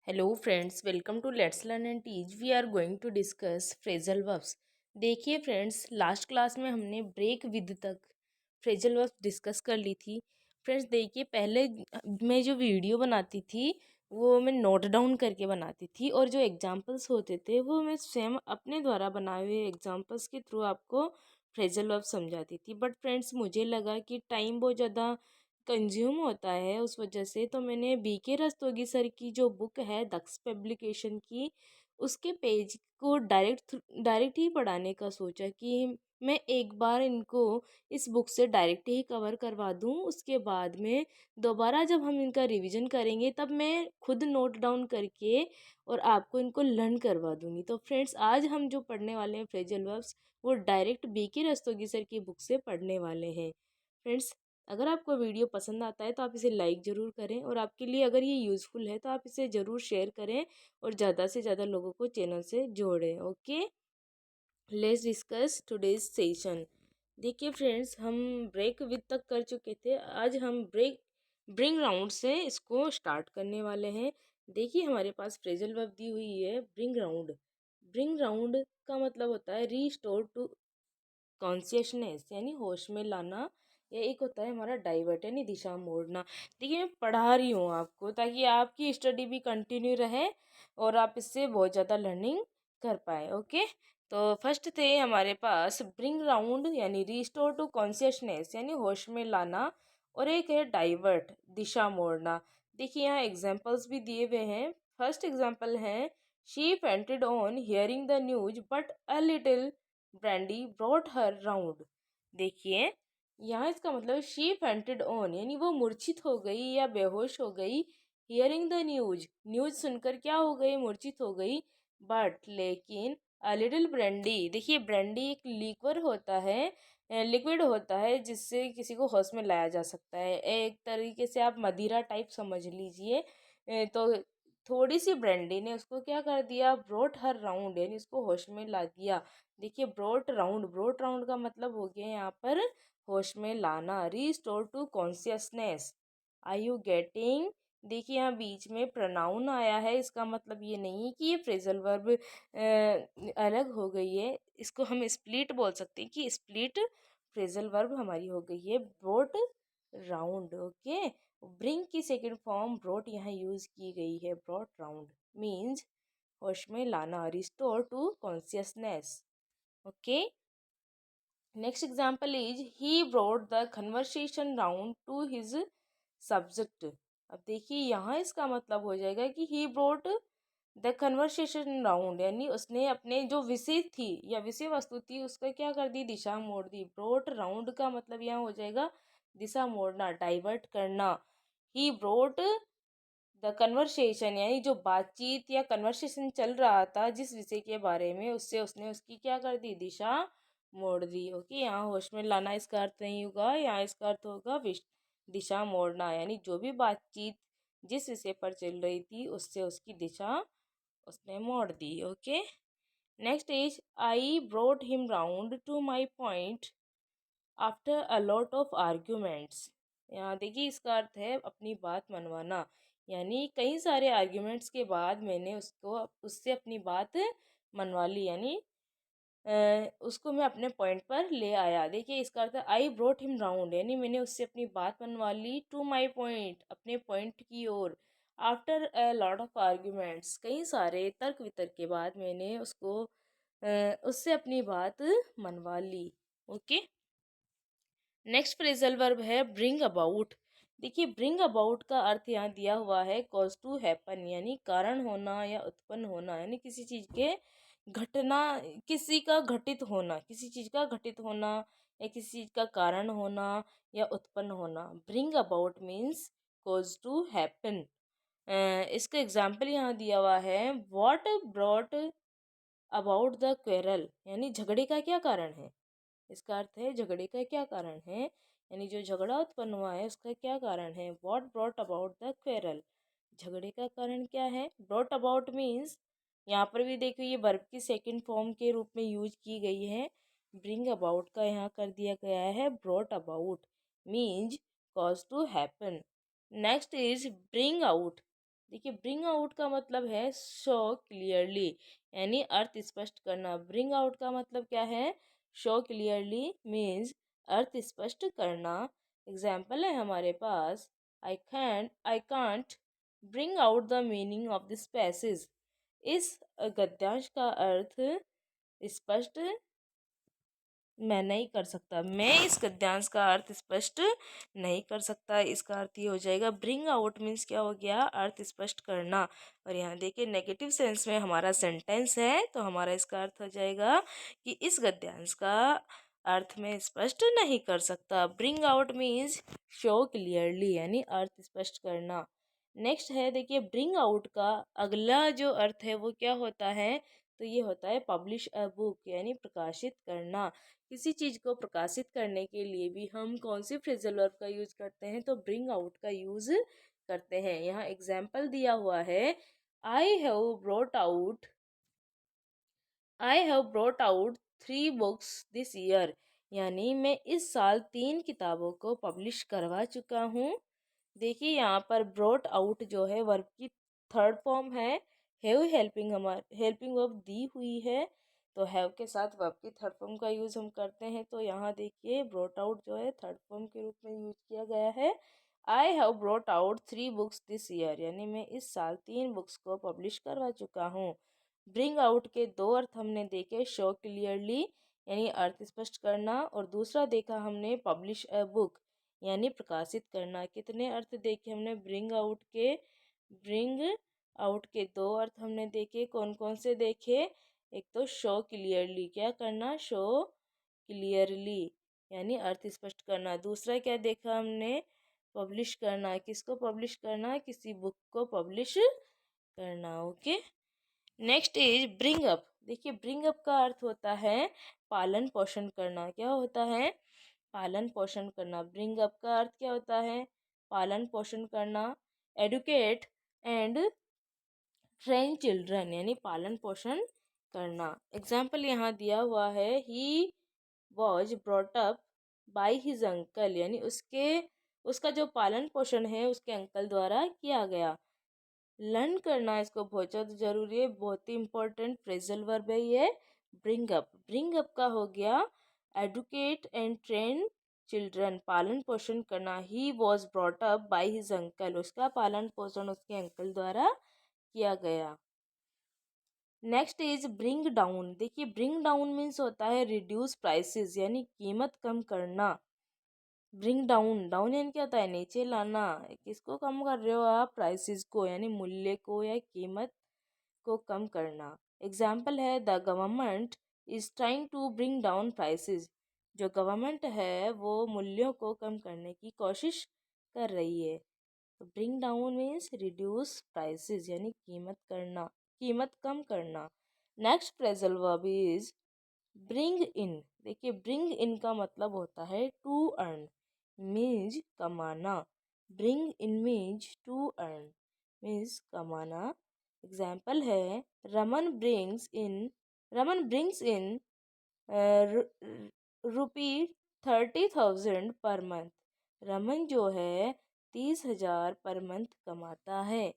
Hello friends, welcome to let's learn and teach. We are going to discuss phrasal verbs. देखिए friends, last class में हमने break with तक phrasal verbs discuss कर ली थी। Friends देखिए, पहले मैं जो वीडियो बनाती थी वो मैं नोट डाउन करके बनाती थी, और जो एग्जांपल्स होते थे वो मैं स्वयं अपने द्वारा बनाए हुए एग्जांपल्स के थ्रू आपको फ्रेजल वर्ब समझाती थी। बट फ्रेंड्स, मुझे लगा कि टाइम बहुत ज़्यादा कंज्यूम होता है, उस वजह से तो मैंने बीके रस्तोगी सर की जो बुक है दक्ष पब्लिकेशन की, उसके पेज को डायरेक्ट ही पढ़ाने का सोचा कि मैं एक बार इनको इस बुक से डायरेक्ट ही कवर करवा दूं। उसके बाद में दोबारा जब हम इनका रिवीजन करेंगे तब मैं खुद नोट डाउन करके और आपको इनको लर्न करवा दूंगी। तो फ्रेंड्स, आज हम जो पढ़ने वाले हैं फ्रेजल वर्ब्स, वो डायरेक्ट बीके रस्तोगी सर की बुक से पढ़ने वाले हैं। फ्रेंड्स, अगर आपको वीडियो पसंद आता है तो आप इसे लाइक ज़रूर करें, और आपके लिए अगर ये यूज़फुल है तो आप इसे ज़रूर शेयर करें और ज़्यादा से ज़्यादा लोगों को चैनल से जोड़ें। Okay, let's discuss today's session. देखिए फ्रेंड्स, हम ब्रेक विद तक कर चुके थे। आज हम ब्रिंग राउंड से इसको स्टार्ट करने वाले हैं। देखिए, हमारे पास फ्रेजल वर्ब दी हुई है ब्रिंग राउंड। ब्रिंग राउंड का मतलब होता है रीस्टोर टू कॉन्शियसनेस, यानी होश में लाना। या एक होता है हमारा डाइवर्ट, यानी दिशा मोड़ना। देखिए, मैं पढ़ा रही हूँ आपको ताकि आपकी स्टडी भी कंटिन्यू रहे और आप इससे बहुत ज़्यादा लर्निंग कर पाए। ओके, तो फर्स्ट थे हमारे पास ब्रिंग राउंड, यानी रिस्टोर टू कॉन्शियसनेस, यानी होश में लाना। और एक है डाइवर्ट, दिशा मोड़ना। देखिए, यहाँ एग्जाम्पल्स भी दिए हुए हैं। फर्स्ट एग्जाम्पल है, she fainted on hearing the news but a little brandy brought her round. देखिए, यहाँ इसका मतलब शी फेंटेड ऑन, यानी वो मूर्छित हो गई या बेहोश हो गई। हियरिंग द न्यूज, न्यूज सुनकर क्या हो गई, मूर्छित हो गई। बट लेकिन अ लिटिल ब्रांडी, देखिए ब्रांडी एक लिक्वर होता है, लिक्विड होता है जिससे किसी को होश में लाया जा सकता है। एक तरीके से आप मदिरा टाइप समझ लीजिए। तो थोड़ी सी ब्रांडी ने उसको क्या कर दिया, ब्रोट हर राउंड, यानी उसको होश में ला दिया। देखिए, ब्रोट राउंड का मतलब हो गया यहाँ पर होश में लाना। Restore to consciousness, are you getting. देखिए, यहाँ बीच में प्रोनाउन आया है, इसका मतलब ये नहीं कि ये फ्रेजल वर्ब अलग हो गई है। इसको हम स्प्लिट बोल सकते हैं कि स्प्लिट फ्रेजल वर्ब हमारी हो गई है ब्रोट राउंड। ओके, ब्रिंग की सेकेंड फॉर्म ब्रोट यहाँ यूज की गई है। ब्रोट राउंड मीन्स होश में लाना, restore to consciousness. Okay, next example is he brought the conversation round to his subject. अब देखिए, यहाँ इसका मतलब हो जाएगा कि he brought the conversation round, यानी उसने अपने जो विषय थी या विषय वस्तु थी उसका क्या कर दी, दिशा मोड़ दी। ब्रॉट राउंड का मतलब यहाँ हो जाएगा दिशा मोड़ना, डाइवर्ट करना। ही ब्रॉट द कन्वर्सेशन, यानी जो बातचीत या कन्वर्सेशन चल रहा था जिस विषय के बारे में, उससे उसने उसकी क्या कर दी, दिशा मोड़ दी। ओके, यहाँ होश में लाना इसका अर्थ नहीं होगा, यहाँ इसका अर्थ होगा दिशा मोड़ना, यानी जो भी बातचीत जिस विषय पर चल रही थी उससे उसकी दिशा उसने मोड़ दी। Okay, next is I brought him round to my point after a lot of arguments. यहाँ देखिए, इसका अर्थ है अपनी बात मनवाना, यानी कई सारे आर्ग्यूमेंट्स के बाद मैंने उससे अपनी बात मनवा ली, यानी उसको मैं अपने पॉइंट पर ले आया। देखिए, इसका अर्थ है आई ब्रोट हिम राउंड, यानी मैंने उससे अपनी बात मनवा ली, टू माई पॉइंट, अपने पॉइंट की ओर। After a lot of arguments, कई सारे तर्क वितर्क के बाद मैंने उससे अपनी बात मनवा ली। ओके, नेक्स्ट फ्रेजल वर्ब है ब्रिंग अबाउट। देखिए, ब्रिंग अबाउट का अर्थ यहाँ दिया हुआ है कॉज टू हैपन, यानी कारण होना या उत्पन्न होना, यानी किसी चीज के घटना, किसी का घटित होना, किसी चीज का घटित होना या किसी चीज का कारण होना या उत्पन्न होना। Bring about means cause to happen. इसका एग्जाम्पल यहाँ दिया हुआ है, what brought about the quarrel, यानी झगड़े का क्या कारण है। इसका अर्थ है झगड़े का क्या कारण है, यानी जो झगड़ा उत्पन्न हुआ है उसका क्या कारण है। What brought about the quarrel, झगड़े का कारण क्या है। ब्रॉट अबाउट मीन्स, यहाँ पर भी देखो ये वर्ब की सेकंड फॉर्म के रूप में यूज की गई है। ब्रिंग अबाउट का यहाँ कर दिया गया है brought about means cause to happen. Next is bring out. देखिए ब्रिंग आउट का मतलब है शो क्लियरली, यानी अर्थ स्पष्ट करना। ब्रिंग आउट का मतलब क्या है? शो क्लियरली मीन्स अर्थ स्पष्ट करना। एग्जाम्पल है हमारे पास, I can't bring out the meaning of this passage. इस गद्यांश का अर्थ स्पष्ट मैं नहीं कर सकता, मैं इस गद्यांश का अर्थ स्पष्ट नहीं कर सकता। इसका अर्थ ये हो जाएगा, ब्रिंग आउट मीन्स क्या हो गया? अर्थ स्पष्ट करना। और यहाँ देखिए नेगेटिव सेंस में हमारा सेंटेंस है, तो हमारा इसका अर्थ हो जाएगा कि इस गद्यांश का अर्थ में स्पष्ट नहीं कर सकता। Bring out means show clearly, यानी अर्थ स्पष्ट करना। नेक्स्ट है देखिए, ब्रिंग आउट का अगला जो अर्थ है वो क्या होता है? तो ये होता है पब्लिश अ बुक, यानी प्रकाशित करना। किसी चीज़ को प्रकाशित करने के लिए भी हम कौन सी फ्रेजल वर्ब का यूज करते हैं? तो ब्रिंग आउट का यूज करते हैं। यहाँ एग्जाम्पल दिया हुआ है, I have brought out I have brought out 3 books this year, यानी मैं इस साल 3 किताबों को पब्लिश करवा चुका हूँ। देखिए यहाँ पर ब्रॉट आउट जो है वर्ब की थर्ड फॉर्म है। हैव हेल्पिंग वर्ब दी हुई है, तो हैव के साथ वर्ब की थर्ड फॉर्म का यूज़ हम करते हैं। तो यहाँ देखिए ब्रॉट आउट जो है थर्ड फॉर्म के रूप में यूज किया गया है। I have brought out 3 books this year, यानी मैं इस साल 3 बुक्स को पब्लिश करवा चुका हूँ। ब्रिंग आउट के दो अर्थ हमने देखे, शो क्लियरली यानी अर्थ स्पष्ट करना, और दूसरा देखा हमने पब्लिश अ बुक यानी प्रकाशित करना। कितने अर्थ देखे हमने ब्रिंग आउट के? ब्रिंग आउट के दो अर्थ हमने देखे। कौन कौन से देखे? एक तो शो क्लियरली, क्या करना? शो क्लियरली यानी अर्थ स्पष्ट करना। दूसरा क्या देखा हमने? पब्लिश करना। किसको पब्लिश करना? किसी बुक को पब्लिश करना। Okay, next is bring up. देखिए ब्रिंग अप का अर्थ होता है पालन पोषण करना। क्या होता है? पालन पोषण करना। ब्रिंग अप का अर्थ क्या होता है? पालन पोषण करना। एडुकेट एंड ट्रेन चिल्ड्रन यानी पालन पोषण करना। एग्जाम्पल यहाँ दिया हुआ है, he was brought up by his uncle, यानी उसका जो पालन पोषण है उसके अंकल द्वारा किया गया। लर्न करना इसको बहुत ज़्यादा जरूरी है, बहुत ही इंपॉर्टेंट फ्रेजल वर्ब है ये। ब्रिंग अप, ब्रिंग अप का हो गया एडुकेट एंड ट्रेन चिल्ड्रन, पालन पोषण करना। He was brought up by his uncle, उसका पालन पोषण उसके अंकल द्वारा किया गया। Next is bring down. देखिए ब्रिंग डाउन मीन्स होता है रिड्यूस प्राइसेस, यानी कीमत कम करना। ब्रिंग डाउन, डाउन यानी क्या होता है? नीचे लाना। किसको कम कर रहे हो आप? प्राइसेस को, यानी मूल्य को या कीमत को कम करना। एग्जाम्पल है, the government is trying to bring down prices. जो गवर्नमेंट है वो मूल्यों को कम करने की कोशिश कर रही है। तो bring down means reduce prices, यानी कीमत करना, कीमत कम करना। Next phrasal verb is bring in. देखिए ब्रिंग इन का मतलब होता है टू अर्न, मीन्स कमाना। Bring in means to earn, means कमाना। एग्जाम्पल है, Raman brings in Raman brings in rupee 30,000 per month. Raman जो है 30,000 पर मंथ कमाता है।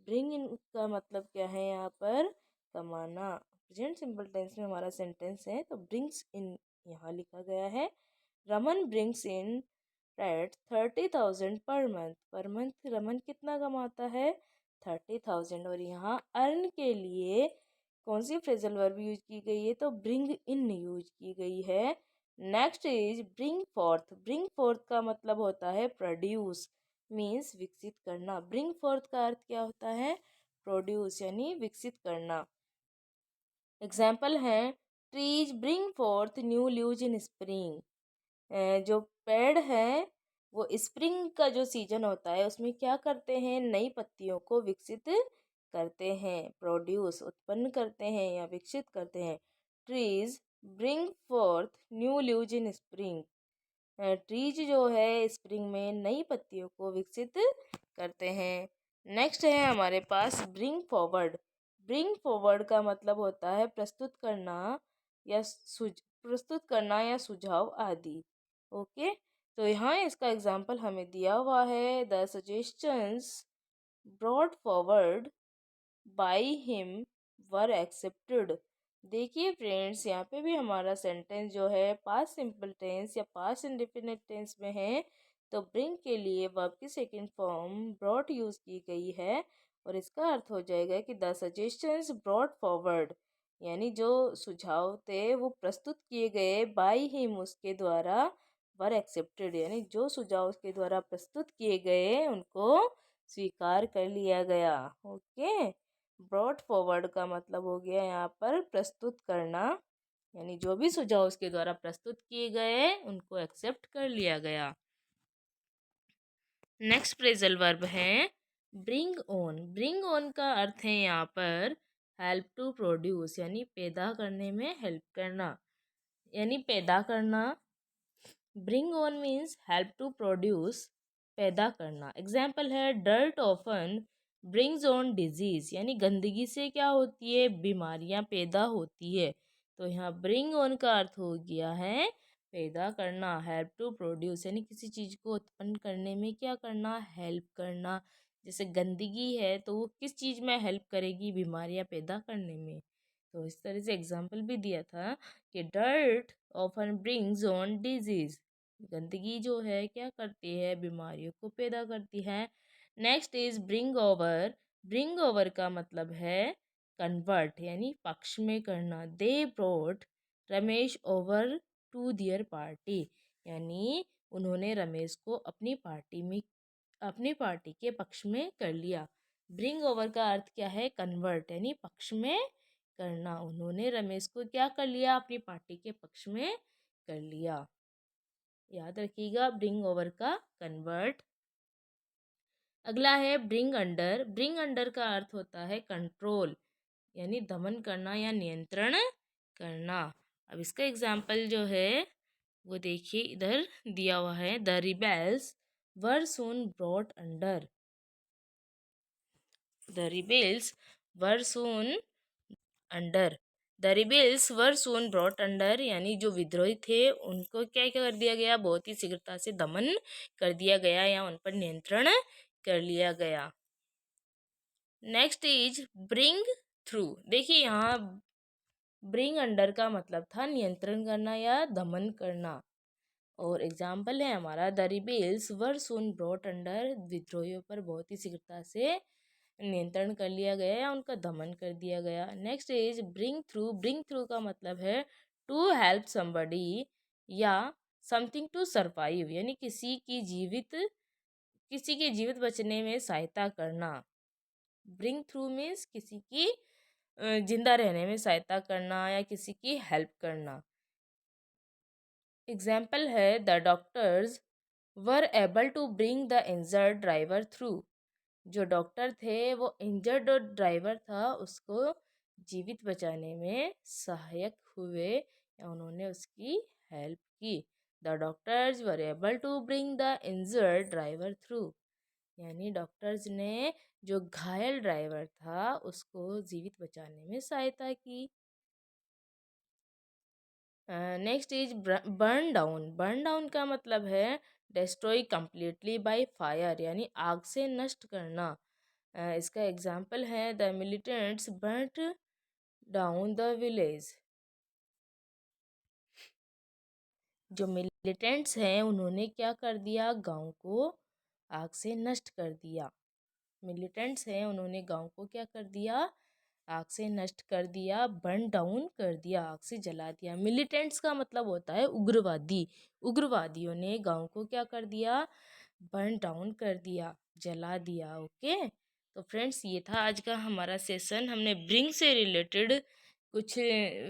ब्रिंग इन का मतलब क्या है? यहाँ पर कमाना। प्रेजेंट सिंपल टेंस में हमारा सेंटेंस है, तो ब्रिंग्स इन यहाँ लिखा गया है। रमन ब्रिंग्स इन एट 30,000 पर मंथ रमन कितना कमाता है? 30,000। और यहाँ अर्न के लिए कौन सी फ्रेजल वर्ब यूज की गई है? तो ब्रिंग इन यूज की गई है। Next is bring fourth. Bring fourth का मतलब होता है प्रोड्यूस, मीन्स विकसित करना। ब्रिंग फोर्थ का अर्थ क्या होता है? प्रोड्यूस यानी विकसित करना। एग्जाम्पल है, trees bring fourth new leaves इन स्प्रिंग। जो पेड़ है वो स्प्रिंग का जो सीजन होता है उसमें क्या करते हैं? नई पत्तियों को विकसित करते हैं। प्रोड्यूस उत्पन्न करते हैं या विकसित करते हैं। Trees bring fourth new leaves इन स्प्रिंग। ट्रीज जो है स्प्रिंग में नई पत्तियों को विकसित करते हैं। नेक्स्ट है हमारे पास ब्रिंग फॉरवर्ड। ब्रिंग फॉरवर्ड का मतलब होता है प्रस्तुत करना या सुझाव आदि। ओके, तो यहाँ इसका एग्जाम्पल हमें दिया हुआ है, the suggestions brought forward by him were accepted. देखिए फ्रेंड्स, यहाँ पे भी हमारा सेंटेंस जो है पास्ट सिंपल टेंस या पास्ट इंडेफिनिट टेंस में है। तो ब्रिंग के लिए वर्ब की सेकंड फॉर्म ब्रॉड यूज की गई है और इसका अर्थ हो जाएगा कि द सजेशंस ब्रॉड फॉरवर्ड, यानी जो सुझाव थे वो प्रस्तुत किए गए बाय हिम उसके द्वारा, वर एक्सेप्टेड यानी जो सुझाव उसके द्वारा प्रस्तुत किए गए उनको स्वीकार कर लिया गया। ओके, ब्रॉड फॉरवर्ड का मतलब हो गया यहाँ पर प्रस्तुत करना, यानी जो भी सुझाव उसके द्वारा प्रस्तुत किए गए उनको एक्सेप्ट कर लिया गया। नेक्स्ट फ्रेजल वर्ब है ब्रिंग ऑन। ब्रिंग ऑन का अर्थ है यहाँ पर हेल्प टू प्रोड्यूस, यानी पैदा करने में हेल्प करना, यानी पैदा करना। Bring on means help to produce, पैदा करना। एग्जाम्पल है dirt often brings on disease, यानी गंदगी से क्या होती है, बीमारियां पैदा होती है। तो यहाँ ब्रिंग ऑन का अर्थ हो गया है पैदा करना। हेल्प टू प्रोड्यूस यानी किसी चीज़ को उत्पन्न करने में क्या करना, हेल्प करना। जैसे गंदगी है तो वो किस चीज़ में हेल्प करेगी, बीमारियां पैदा करने में। तो इस तरह से एग्जाम्पल भी दिया था कि dirt often brings on disease, गंदगी जो है क्या करती है, बीमारियों को पैदा करती है। Next is bring over. Bring over का मतलब है कन्वर्ट, यानी पक्ष में करना। They brought Ramesh over to their party, यानी उन्होंने रमेश को अपनी पार्टी के पक्ष में कर लिया। ब्रिंग ओवर का अर्थ क्या है, कन्वर्ट यानी पक्ष में करना। उन्होंने रमेश को क्या कर लिया, अपनी पार्टी के पक्ष में कर लिया। याद रखिएगा ब्रिंग ओवर का कन्वर्ट। अगला है ब्रिंग अंडर। ब्रिंग अंडर का अर्थ होता है कंट्रोल, यानी दमन करना या नियंत्रण करना। अब इसका एग्जाम्पल जो है वो देखिए इधर दिया हुआ है, the rebels were soon brought under. The rebels were soon under. The rebels were soon brought under, यानी जो विद्रोही थे उनको क्या क्या कर दिया गया, बहुत ही शीघ्रता से दमन कर दिया गया या उन पर नियंत्रण कर लिया गया। Next is bring through. देखिए यहाँ ब्रिंग अंडर का मतलब था नियंत्रण करना या दमन करना। और एग्जाम्पल है हमारा the rebels were soon brought under, विद्रोहियों पर बहुत ही शीघ्रता से नियंत्रण कर लिया गया या उनका दमन कर दिया गया। Next is bring through. Bring through का मतलब है टू हेल्प समबडी या समथिंग टू सरवाइव, यानी किसी के जीवित बचने में सहायता करना। ब्रिंग थ्रू मीन्स किसी की जिंदा रहने में सहायता करना या किसी की हेल्प करना। एग्जाम्पल है the doctors were able to bring the injured driver through. जो डॉक्टर थे वो इंजर्ड ड्राइवर था उसको जीवित बचाने में सहायक हुए या उन्होंने उसकी हेल्प की। The doctors were able to bring the injured driver through, यानी डॉक्टर्स ने जो घायल ड्राइवर था उसको जीवित बचाने में सहायता की। Next is burn down. Burn down का मतलब है डिस्ट्रॉय कंप्लीटली बाय फायर, यानी आग से नष्ट करना। इसका एग्जाम्पल है the militants बर्nt down the village. जो मिलिटेंट्स हैं उन्होंने क्या कर दिया, गांव को आग से नष्ट कर दिया। मिलिटेंट्स हैं उन्होंने गांव को क्या कर दिया, आग से नष्ट कर दिया, बर्न डाउन कर दिया, आग से जला दिया। मिलिटेंट्स का मतलब होता है उग्रवादी। उग्रवादियों ने गांव को क्या कर दिया, बर्न डाउन कर दिया, जला दिया। ओके, तो फ्रेंड्स ये था आज का हमारा सेशन। हमने ब्रिंग से रिलेटेड कुछ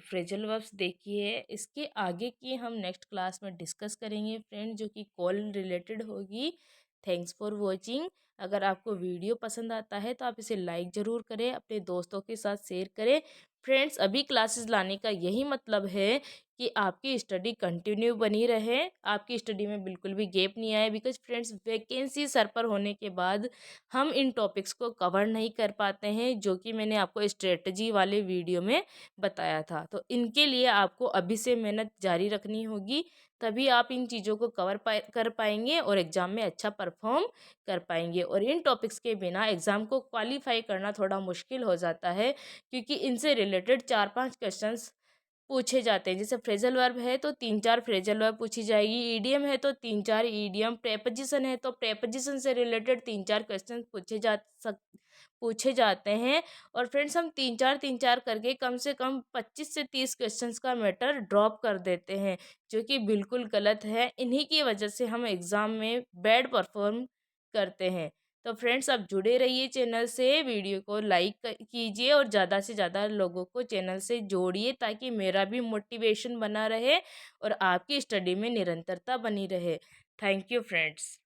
फ्रेजल वर्ब्स देखी है। इसके आगे की हम नेक्स्ट क्लास में डिस्कस करेंगे फ्रेंड, जो कि कॉल रिलेटेड होगी। Thanks for watching. अगर आपको वीडियो पसंद आता है तो आप इसे लाइक ज़रूर करें, अपने दोस्तों के साथ शेयर करें। फ्रेंड्स, अभी क्लासेस लाने का यही मतलब है कि आपकी स्टडी कंटिन्यू बनी रहे, आपकी स्टडी में बिल्कुल भी गैप नहीं आए। बिकॉज़ फ्रेंड्स वैकेंसी सर पर होने के बाद हम इन टॉपिक्स को कवर नहीं कर पाते हैं, जो कि मैंने आपको स्ट्रेटजी वाले वीडियो में बताया था। तो इनके लिए आपको अभी से मेहनत जारी रखनी होगी, तभी आप इन चीज़ों को कर पाएँगे और एग्ज़ाम में अच्छा परफ़ॉर्म कर पाएँगे। और इन टॉपिक्स के बिना एग्ज़ाम को क्वालीफ़ाई करना थोड़ा मुश्किल हो जाता है, क्योंकि इनसे रिलेटेड 4-5 क्वेश्चंस पूछे जाते हैं। जैसे फ्रेज़ल वर्ब है तो 3-4 फ्रेज़ल वर्ब पूछी जाएगी, ईडीएम है तो 3-4 ईडीएम, प्रेपोज़िशन है तो प्रेपोज़िशन से रिलेटेड 3-4 क्वेश्चन पूछे जाते हैं। और फ्रेंड्स हम 3-4 करके कम से कम 25 से 30 क्वेश्चंस का मैटर ड्रॉप कर देते हैं, जो कि बिल्कुल गलत है। इन्हीं की वजह से हम एग्ज़ाम में बैड परफ़ॉर्म करते हैं। तो फ्रेंड्स आप जुड़े रहिए चैनल से, वीडियो को लाइक कीजिए और ज़्यादा से ज़्यादा लोगों को चैनल से जोड़िए, ताकि मेरा भी मोटिवेशन बना रहे और आपकी स्टडी में निरंतरता बनी रहे। Thank you friends.